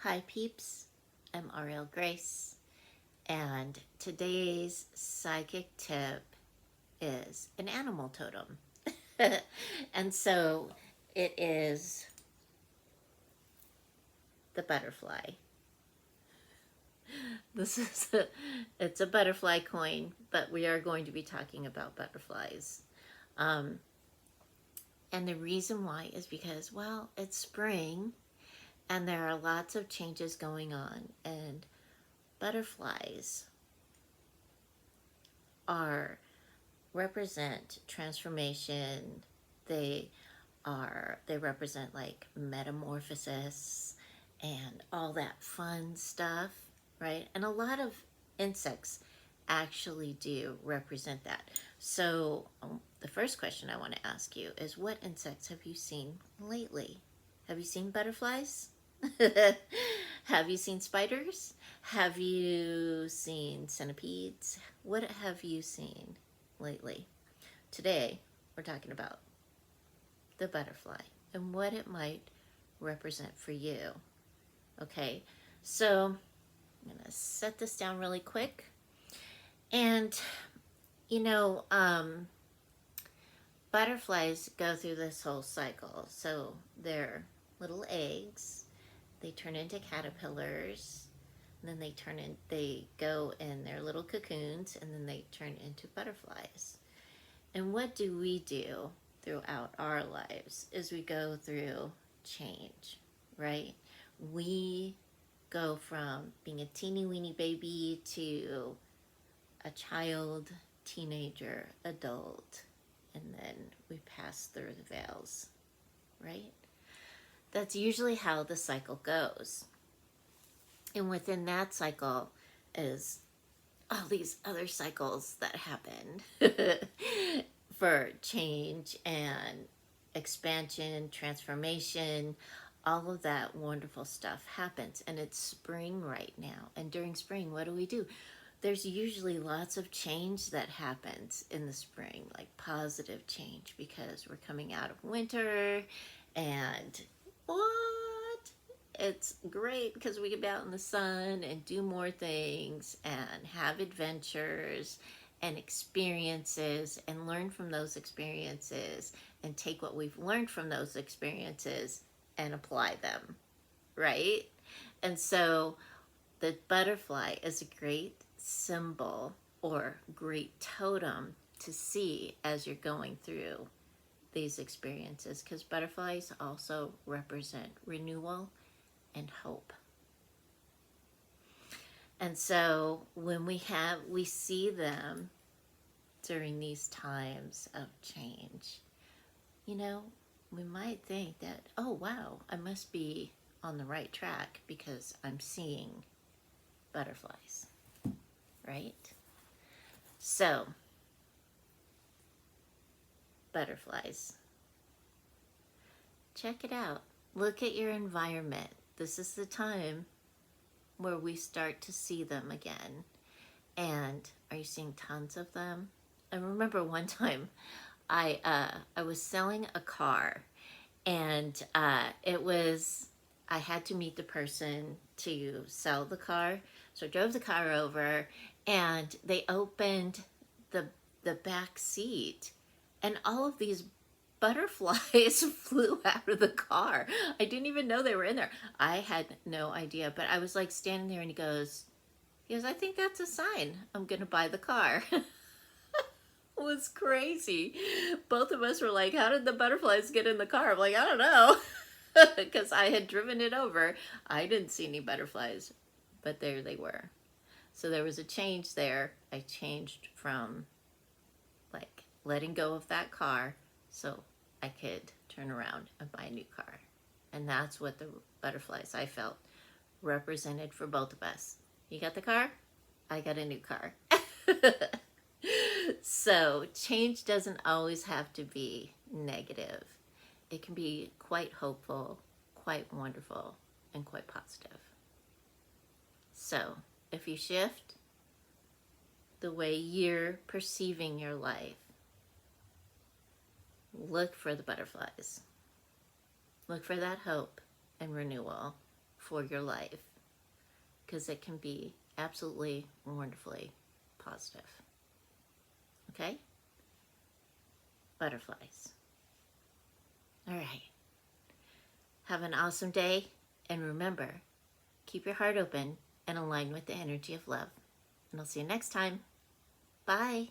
Hi peeps, I'm Auriel Grace, and today's psychic tip is an animal totem. And so it is the butterfly. It's a butterfly coin, but we are going to be talking about butterflies. Um, and the reason why is because, well, it's spring and there are lots of changes going on, and butterflies are represent transformation. They represent like metamorphosis and all that fun stuff, right? And a lot of insects actually do represent that. So the first question I want to ask you is, what insects have you seen lately? Have you seen butterflies? Have you seen spiders? Have you seen centipedes? What have you seen lately? Today, we're talking about the butterfly and what it might represent for you. Okay, so I'm going to set this down really quick. And, you know, butterflies go through this whole cycle. So they're little eggs, they turn into caterpillars, and then they go in their little cocoons, and then they turn into butterflies. And what do we do throughout our lives is we go through change, right? We go from being a teeny weeny baby to a child, teenager, adult, and then we pass through the veils, right? That's usually how the cycle goes. And within that cycle is all these other cycles that happen for change and expansion, transformation, all of that wonderful stuff happens. And it's spring right now. And during spring, what do? There's usually lots of change that happens in the spring, like positive change, because we're coming out of winter and what? It's great because we get out in the sun and do more things and have adventures and experiences and learn from those experiences and take what we've learned from those experiences and apply them, right? And so the butterfly is a great symbol or great totem to see as you're going through these experiences, because butterflies also represent renewal and hope. And so when we see them during these times of change, you know, we might think that, oh wow, I must be on the right track because I'm seeing butterflies, right? So, butterflies. Check it out. Look at your environment. This is the time where we start to see them again. And are you seeing tons of them? I remember one time I was selling a car, and I had to meet the person to sell the car. So I drove the car over, and they opened the back seat, and all of these butterflies flew out of the car. I didn't even know they were in there. I had no idea, but I was like standing there, and he goes, I think that's a sign I'm gonna buy the car. It was crazy. Both of us were like, how did the butterflies get in the car? I'm like, I don't know. Because I had driven it over. I didn't see any butterflies, but there they were. So there was a change there. I changed from like letting go of that car so I could turn around and buy a new car. And that's what the butterflies, I felt, represented for both of us. You got the car? I got a new car. So change doesn't always have to be negative. It can be quite hopeful, quite wonderful, and quite positive. So if you shift the way you're perceiving your life, look for the butterflies. Look for that hope and renewal for your life, because it can be absolutely wonderfully positive. Okay? Butterflies. All right. Have an awesome day, and remember, keep your heart open and align with the energy of love. And I'll see you next time. Bye.